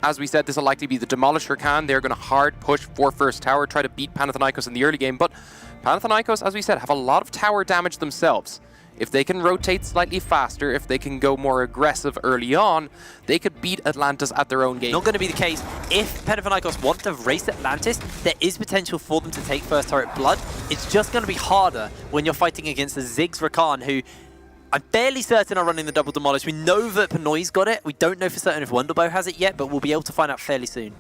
as we said, this will likely be the Demolisher can. They're going to hard push for first tower, try to beat Panathinaikos in the early game. But Panathinaikos, as we said, have a lot of tower damage themselves. If they can rotate slightly faster, if they can go more aggressive early on, they could beat Atlantis at their own game. Not going to be the case. If Panathinaikos want to race Atlantis, there is potential for them to take first turret blood. It's just going to be harder when you're fighting against the Ziggs Rakan, who I'm fairly certain are running the double demolish. We know that Panoy's got it. We don't know for certain if Wonderbow has it yet, but we'll be able to find out fairly soon.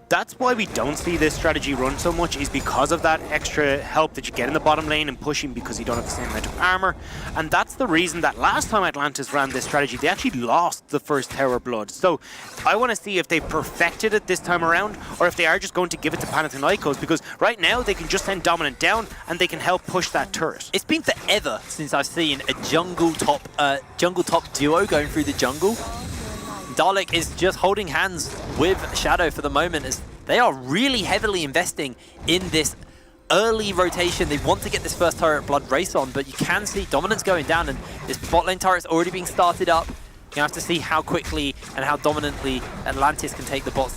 That's why we don't see this strategy run so much, is because of that extra help that you get in the bottom lane and pushing, because you don't have the same amount of armor. And that's the reason that last time Atlantis ran this strategy, they actually lost the first tower blood. So I want to see if they perfected it this time around, or if they are just going to give it to Panathinaikos, because right now they can just send Dominant down and they can help push that turret. It's been forever since I've seen a jungle top duo going through the jungle. Dalek is just holding hands with Shadow for the moment, as they are really heavily investing in this early rotation. They want to get this first turret blood race on, but you can see Dominant's going down, and this bot lane turret's already being started up. You have to see how quickly and how dominantly Atlantis can take the top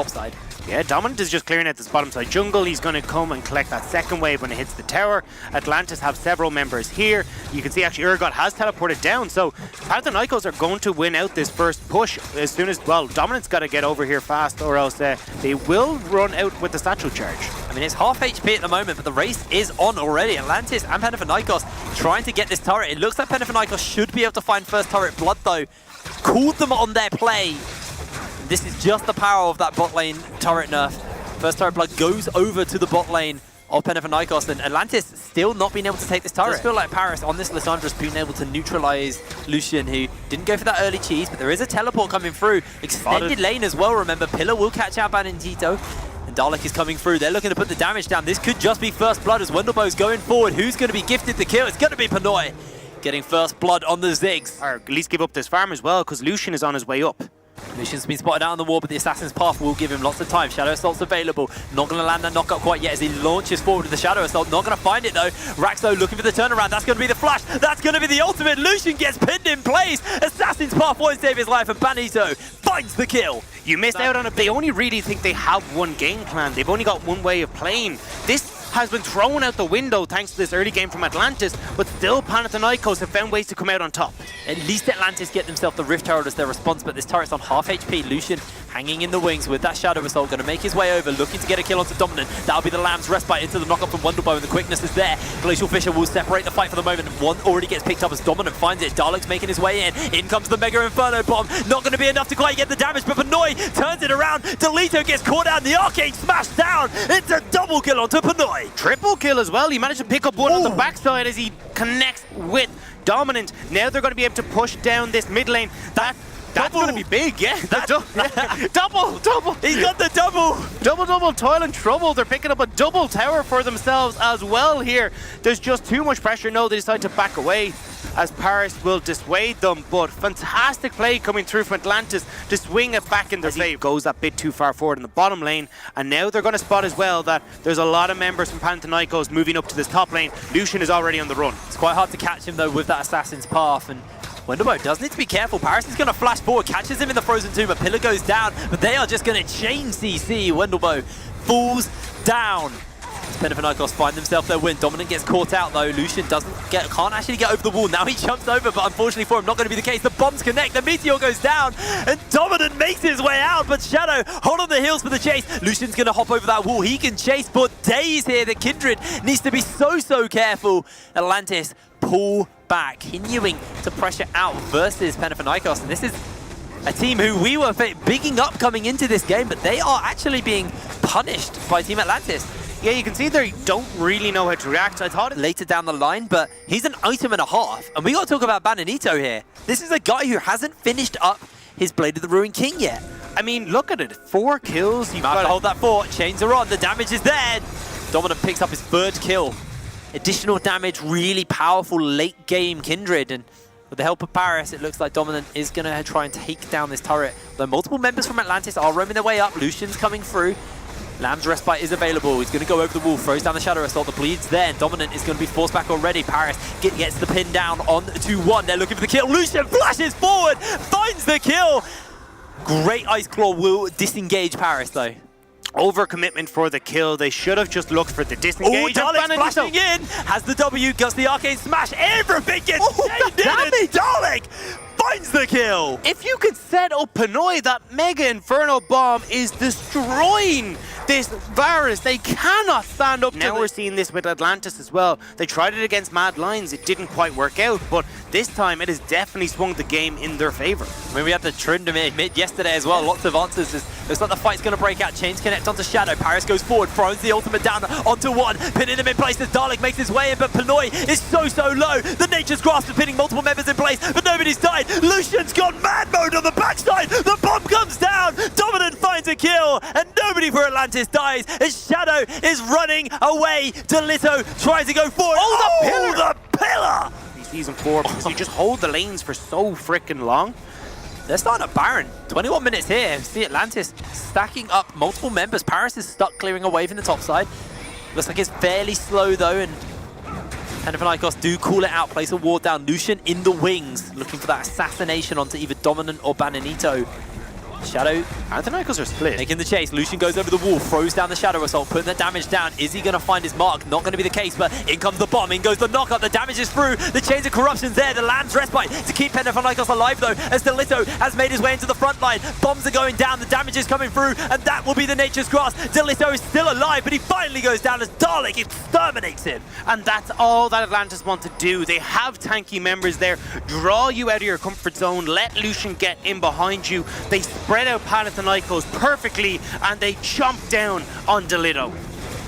side. Yeah, Dominant is just clearing out this bottom side jungle. He's going to come and collect that second wave when it hits the tower. Atlantis have several members here. You can see actually Urgot has teleported down, so Panathinaikos are going to win out this first push as soon as, well, Dominant's got to get over here fast, or else they will run out with the satchel charge. I mean, it's half HP at the moment, but the race is on already. Atlantis and Panathinaikos trying to get this turret. It looks like Panathinaikos should be able to find first turret blood, though. Called them on their play. This is just the power of that bot lane turret nerf. First turret blood goes over to the bot lane of Panathinaikos, and Atlantis still not being able to take this turret. I just feel like Paris on this Lissandra's been able to neutralize Lucian, who didn't go for that early cheese, but there is a teleport coming through. Extended lane as well, remember. Pillar will catch out Banintito. And Dalek is coming through. They're looking to put the damage down. This could just be first blood as Wendelbo's going forward. Who's going to be gifted the kill? It's going to be Panoy getting first blood on the Ziggs. Or at least give up this farm as well, because Lucian is on his way up. Lucian's been spotted out on the wall, but the Assassin's Path will give him lots of time. Shadow Assault's available. Not going to land that knockup quite yet as he launches forward with the Shadow Assault. Not going to find it though. Raxo looking for the turnaround. That's going to be the flash. That's going to be the ultimate. Lucian gets pinned in place. Assassin's Path won't save his life, and Banito finds the kill. You missed out on it. They only really think they have one game plan. They've only got one way of playing. This has been thrown out the window thanks to this early game from Atlantis, but still Panathinaikos have found ways to come out on top. At least Atlantis get themselves the Rift Herald as their response, but this turret's on half HP. Lucian hanging in the wings with that Shadow Assault, going to make his way over, looking to get a kill onto Dominant. That'll be the Lamb's Respite into the knockup from Wonderbow, and the quickness is there. Glacial Fissure will separate the fight for the moment. One already gets picked up as Dominant finds it. Dalek's making his way in. In comes the Mega Inferno Bomb. Not going to be enough to quite get the damage, but Panoy turns it around. Delito gets caught out, and the Arcade smashed down. It's a double kill onto Panoy. Triple kill as well. He managed to pick up one on the backside as he connects with Dominant. Now they're going to be able to push down this mid lane. That's going to be big, yeah. Double. He's got the double. Double, toil and trouble. They're picking up a double tower for themselves as well here. There's just too much pressure. No, they decide to back away as Paris will dissuade them. But fantastic play coming through from Atlantis to swing it back in their favor. Goes that bit too far forward in the bottom lane. And now they're going to spot as well that there's a lot of members from Panathinaikos moving up to this top lane. Lucian is already on the run. It's quite hard to catch him though with that Assassin's Path, and Wonderbow does need to be careful. Paris is going to flash forward, catches him in the Frozen Tomb, a Pillar goes down, but they are just going to chain CC. Wonderbow falls down. Panathinaikos find themselves their win. Dominant gets caught out though. Lucian can't actually get over the wall. Now he jumps over, but unfortunately for him, not going to be the case. The bombs connect, the Meteor goes down, and Dominant makes his way out, but Shadow hold on the heels for the chase. Lucian's going to hop over that wall. He can chase, but Days here. The Kindred needs to be so careful. Atlantis pull back, continuing to pressure out versus Panathinaikos, and this is a team who we were bigging up coming into this game, but they are actually being punished by Team Atlantis. Yeah, you can see they don't really know how to react. I thought later down the line, but he's an item and a half. And we got to talk about Bananito here. This is a guy who hasn't finished up his Blade of the Ruined King yet. I mean, look at it. 4 kills. You've got to hold that fort. Chains are on. The damage is there. Dominant picks up his 3rd kill. Additional damage, really powerful late game Kindred. And with the help of Paris, it looks like Dominant is going to try and take down this turret. Though multiple members from Atlantis are roaming their way up. Lucian's coming through. Lamb's Respite is available. He's going to go over the wall, throws down the Shadow Assault. The bleed's there. Dominant is going to be forced back already. Paris gets the pin down on 2-1. They're looking for the kill. Lucian flashes forward, finds the kill. Great Ice Claw will disengage Paris though. Overcommitment for the kill. They should have just looked for the Oh, disengage. Dalek flashing in, has the W, gets the arcane smash, everything gets chained in, and Dalek finds the kill! If you could set up Pinoy, that Mega Inferno Bomb is destroying this Varus. They cannot stand up to Now we're seeing this with Atlantis as well. They tried it against Mad Lions, it didn't quite work out, but this time it has definitely swung the game in their favor. I mean, we had the Trend mid yesterday as well, lots of answers. Looks like the fight's going to break out. Chains connect onto Shadow. Paris goes forward, throws the ultimate down onto one, pinning him in place as Dalek makes his way in, but Pinoy is so low. The Nature's Grasp is pinning multiple members in place, but nobody's died. Lucian's gone mad mode on the backside. The bomb comes down. Dominant finds a kill, and nobody for Atlantis dies as Shadow is running away. Delito tries to go forward. Oh, the pillar! Season 4, because you just hold the lanes for so freaking long. They're starting a Baron. 21 minutes here. See Atlantis stacking up multiple members. Paris is stuck clearing a wave in the top side. Looks like it's fairly slow though, and Panathinaikos do call it out, place a ward down. Lucian in the wings, looking for that assassination onto either Dominant or Bananito. Shadow. Panathinaikos are split. Making the chase. Lucian goes over the wall, throws down the Shadow Assault, putting the damage down. Is he going to find his mark? Not going to be the case, but in comes the bomb, in goes the knockup, the damage is through, the Chains of Corruption's there, the Land's Respite to keep Panathinaikos alive though, as Delito has made his way into the front line. Bombs are going down, the damage is coming through, and that will be the Nature's Grasp. Delito is still alive, but he finally goes down as Dalek exterminates him. And that's all that Atlantis want to do. They have tanky members there, draw you out of your comfort zone, let Lucian get in behind you. They spread out Panathinaikos perfectly, and they chomp down on Delito.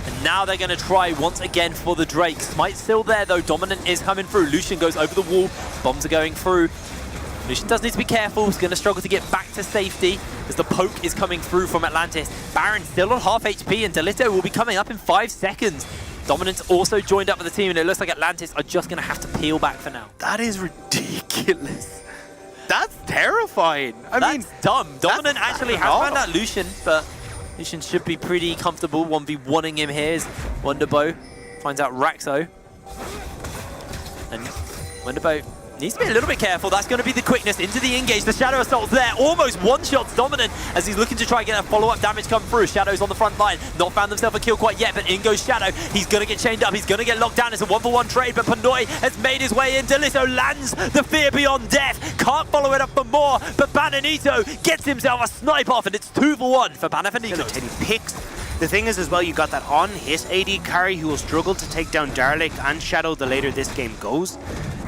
And now they're going to try once again for the Drake. Smite's still there though, Dominant is coming through. Lucian goes over the wall, bombs are going through. Lucian does need to be careful, he's going to struggle to get back to safety as the poke is coming through from Atlantis. Baron still on half HP, and Delito will be coming up in 5 seconds. Dominant's also joined up with the team, and it looks like Atlantis are just going to have to peel back for now. That is ridiculous. That's terrifying. I mean, dumb. Dominant actually has found out Lucian, but Lucian should be pretty comfortable 1v1ing him here. Wonderbow finds out Raxo. And Wonderbow needs to be a little bit careful. That's going to be the quickness into the engage. The Shadow Assault's there. Almost one-shots Dominant as he's looking to try and get a follow-up damage come through. Shadow's on the front line. Not found himself a kill quite yet, but in goes Shadow. He's going to get chained up. He's going to get locked down. It's a 1-for-1 trade, but Pinoy has made his way in. Delito lands the Fear Beyond Death. Can't follow it up for more, but Bananito gets himself a snipe off, and it's 2-for-1 for Panathinaikos. He picks. The thing is as well, you got that on-hit AD carry who will struggle to take down Darlik and Shadow the later this game goes.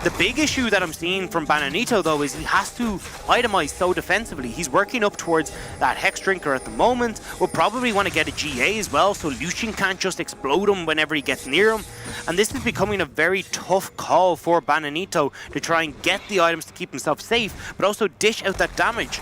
The big issue that I'm seeing from Bananito though is he has to itemize so defensively. He's working up towards that Hex Drinker at the moment. Will probably want to get a GA as well, so Lucian can't just explode him whenever he gets near him. And this is becoming a very tough call for Bananito to try and get the items to keep himself safe, but also dish out that damage.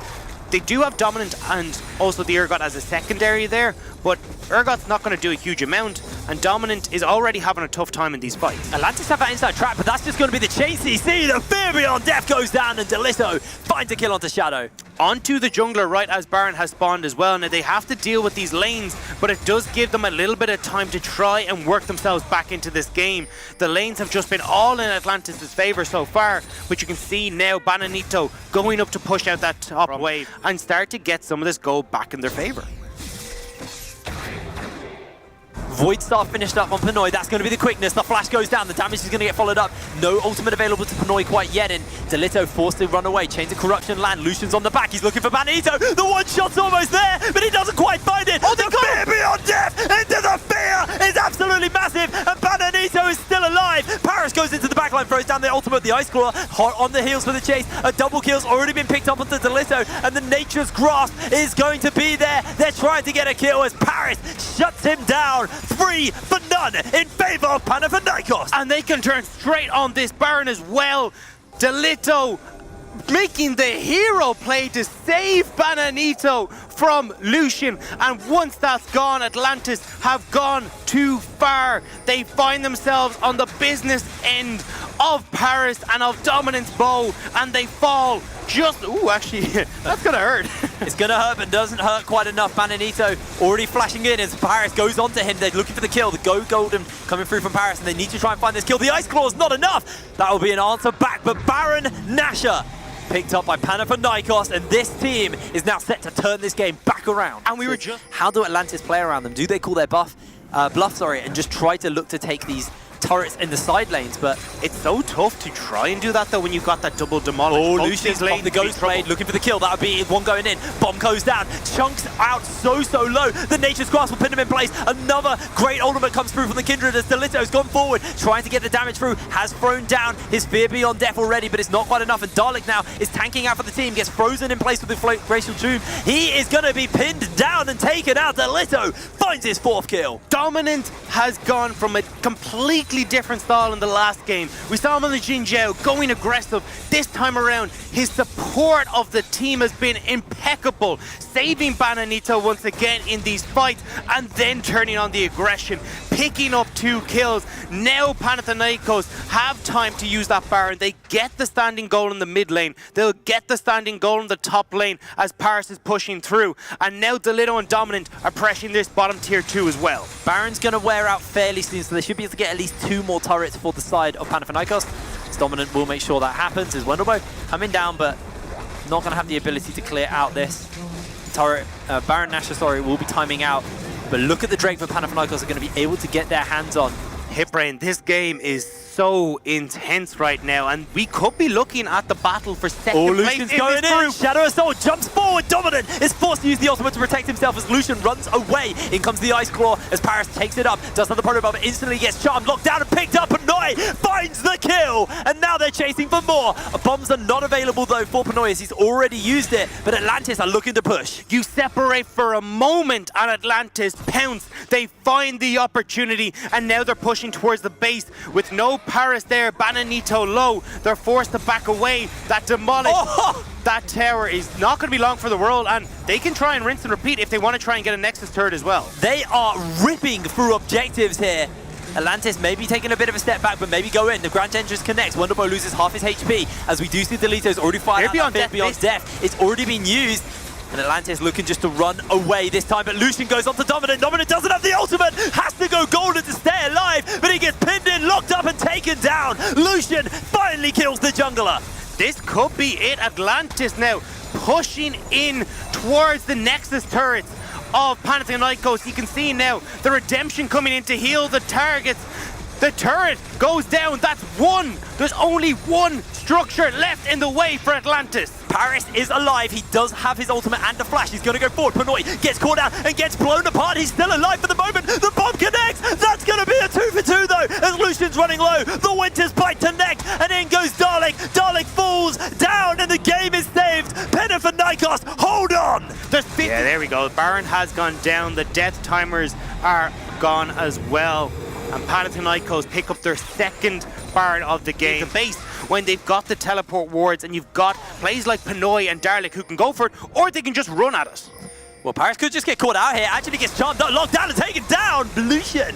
They do have Dominant and also the Urgot as a secondary there, but Urgot's not going to do a huge amount, and Dominant is already having a tough time in these fights. Atlantis have that inside trap, but that's just going to be the chase CC. The Fear Beyond Death goes down, and Delito finds a kill onto Shadow. Onto the jungler right as Baron has spawned as well. Now they have to deal with these lanes, but it does give them a little bit of time to try and work themselves back into this game. The lanes have just been all in Atlantis' favor so far, but you can see now Bananito going up to push out that top wave and start to get some of this gold back in their favor. Void Star finished up on Pinoy. That's going to be the quickness. The flash goes down. The damage is going to get followed up. No ultimate available to Pinoy quite yet, and Delito forced to run away. Chains of Corruption land. Lucian's on the back. He's looking for Banito. The one-shot's almost there, but he doesn't quite find it. Oh, the Fear Beyond Death into the fear is absolutely massive, and Banito is still alive. Paris goes into the backline, throws down the ultimate, the Ice Claw. Hot on the heels for the chase. A double kill's already been picked up onto Delito, and the Nature's Grasp is going to be there. They're trying to get a kill as Paris shuts him down. 3 for none in favor of Panathinaikos. And they can turn straight on this Baron as well. Delito making the hero play to save Bananito from Lucian, and once that's gone, Atlantis have gone too far. They find themselves on the business end of Paris and of Dominant's bow, and they fall just... Ooh, actually, that's gonna hurt. It's gonna hurt, but doesn't hurt quite enough. Bananito already flashing in as Paris goes onto him. They're looking for the kill. The Go Golden coming through from Paris, and they need to try and find this kill. The Ice Claw's not enough. That will be an answer back, but Baron Nashor picked up by Panathinaikos, and this team is now set to turn this game back around. And we were just... How do Atlantis play around them? Do they call their bluff, and just try to look to take these turrets in the side lanes? But it's so tough to try and do that though when you've got that double demolish. Oh, Lucian's lane, the ghost blade, looking for the kill. That would be one going in. Bomb goes down. Chunks out so low. The Nature's Grasp will pin him in place. Another great ultimate comes through from the Kindred as Delito's gone forward, trying to get the damage through. Has thrown down his Fear Beyond Death already, but it's not quite enough. And Dalek now is tanking out for the team. Gets frozen in place with the Glacial Tomb. He is going to be pinned down and taken out. Delito finds his 4th kill. Dominant has gone from a completely different style in the last game. We saw him on the Jin Jiao going aggressive. This time around, his support of the team has been impeccable, saving Bananito once again in these fights and then turning on the aggression, picking up 2 kills. Now Panathinaikos have time to use that Baron. They get the standing goal in the mid lane. They'll get the standing goal in the top lane as Paris is pushing through. And now Delito and Dominant are pressuring this bottom tier 2 as well. Baron's going to wear out fairly soon, so they should be able to get at least 2 more turrets for the side of Panathinaikos. Dominant will make sure that happens. Is Wendelbo coming down, but not going to have the ability to clear out this turret. Baron Nashor, sorry, will be timing out. But look at the Drake for Panathinaikos are going to be able to get their hands on. Hitbrain, this game is so intense right now, and we could be looking at the battle for second place. Lucian's going in. Shadow Assault jumps forward. Dominant is forced to use the ultimate to protect himself as Lucian runs away. In comes the Ice Claw as Paris takes it up. Does another proto bomb, but instantly gets charmed, locked down and picked up. Panoy finds the kill, and now they're chasing for more. Bombs are not available though for Panoy as he's already used it, but Atlantis are looking to push. You separate for a moment and Atlantis pounce. They find the opportunity, and now they're pushing towards the base with no Paris there. Bananito low. They're forced to back away. That demolish. Oh! That tower is not going to be long for the world, and they can try and rinse and repeat if they want to try and get a Nexus turret as well. They are ripping through objectives here. Atlantis may be taking a bit of a step back, but maybe go in. The Grand Entrance connects. Wonderboy loses half his HP, as we do see Delito's already fired out that Beyond Death. It's already been used. And Atlantis looking just to run away this time, but Lucian goes on to Dominant. Dominant doesn't have the ultimate, has to go golden to stay alive, but he gets pinned in, locked up and taken down. Lucian finally kills the jungler. This could be it. Atlantis now pushing in towards the Nexus turrets of Panathinaikos. You can see now the Redemption coming in to heal the targets. The turret goes down. That's one. There's only one structure left in the way for Atlantis. Paris is alive. He does have his ultimate and a flash. He's going to go forward. Panoy gets caught out and gets blown apart. He's still alive for the moment. The bomb connects. That's going to be a 2 for 2 though, as Lucian's running low. The Winter's Bite to neck, and in goes Dalek. Dalek falls down, and the game is saved. Panathinaikos, hold on. Yeah, there we go. Baron has gone down. The death timers are gone as well. And Panathinaikos pick up their 2nd Baron of the game. The base, when they've got the teleport wards and you've got plays like Panoy and Darlik who can go for it, or they can just run at it. Well, Paris could just get caught out here. Actually gets charmed up, locked down and taken down. Lucian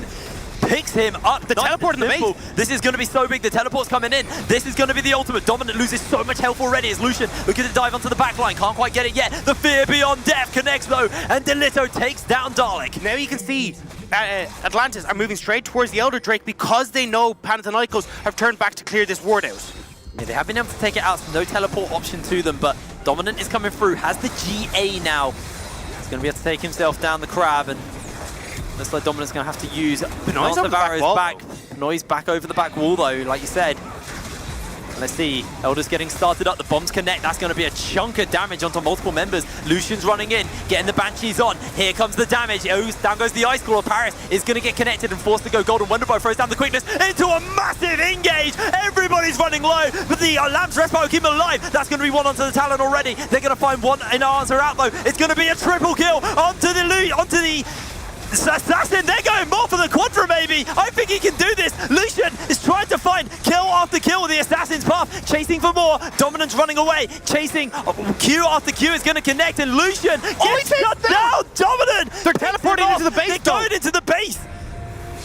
picks him up. The teleport in the base. This is going to be so big. The teleport's coming in. This is going to be the ultimate. Dominant loses so much health already as Lucian looking to dive onto the back line. Can't quite get it yet. The Fear Beyond Death connects though, and Delito takes down Dalek. Now you can see Atlantis are moving straight towards the Elder Drake because they know Panathinaikos have turned back to clear this ward out. Yeah, they have been able to take it out. So no teleport option to them, but Dominant is coming through. Has the GA now. He's going to be able to take himself down the crab, and looks like Dominant's going to have to use Benoit's on the back wall. Benoit's back over the back wall though, like you said. Let's see, Elder's getting started up, the bombs connect, that's going to be a chunk of damage onto multiple members. Lucian's running in, getting the Banshees on, here comes the damage, down goes the Ice Claw. Paris is going to get connected and forced to go golden. Wonderboy throws down the quickness into a massive engage, everybody's running low, but the Lamb's Respite will keep him alive. That's going to be one onto the Talon already, they're going to find one in answer out though. It's going to be a triple kill onto the Assassin. They're going more for the Quadra maybe. I think he can do this. Lucian is trying to find kill after kill with the Assassin's path, chasing for more. Dominant's running away, chasing. Q after Q is going to connect, and Lucian gets shut down. Dominant! They're teleporting into the base. They're going into the base.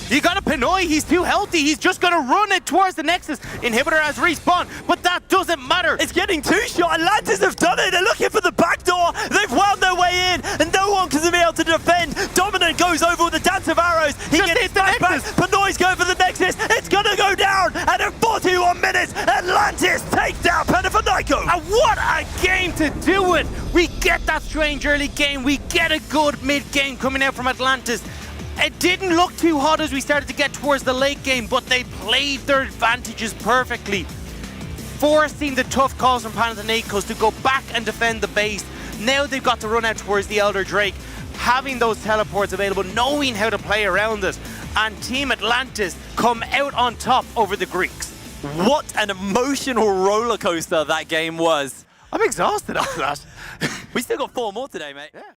You got a Panoy, he's too healthy, he's just gonna run it towards the Nexus. Inhibitor has respawned, but that doesn't matter. It's getting 2-shot, Atlantis have done it, they're looking for the back door, they've wound their way in, and no one can be able to defend. Dominant goes over with the dance of arrows, he just gets back. Panoy's going for the Nexus, it's gonna go down, and in 41 minutes, Atlantis take down Panathinaikos. A What a game to do it! We get that strange early game, we get a good mid-game coming out from Atlantis. It didn't look too hot as we started to get towards the late game, but they played their advantages perfectly, forcing the tough calls from Panathinaikos to go back and defend the base. Now they've got to run out towards the Elder Drake, having those teleports available, knowing how to play around it, and Team Atlantis come out on top over the Greeks. What an emotional roller coaster that game was. I'm exhausted after that. We still got 4 more today, mate. Yeah.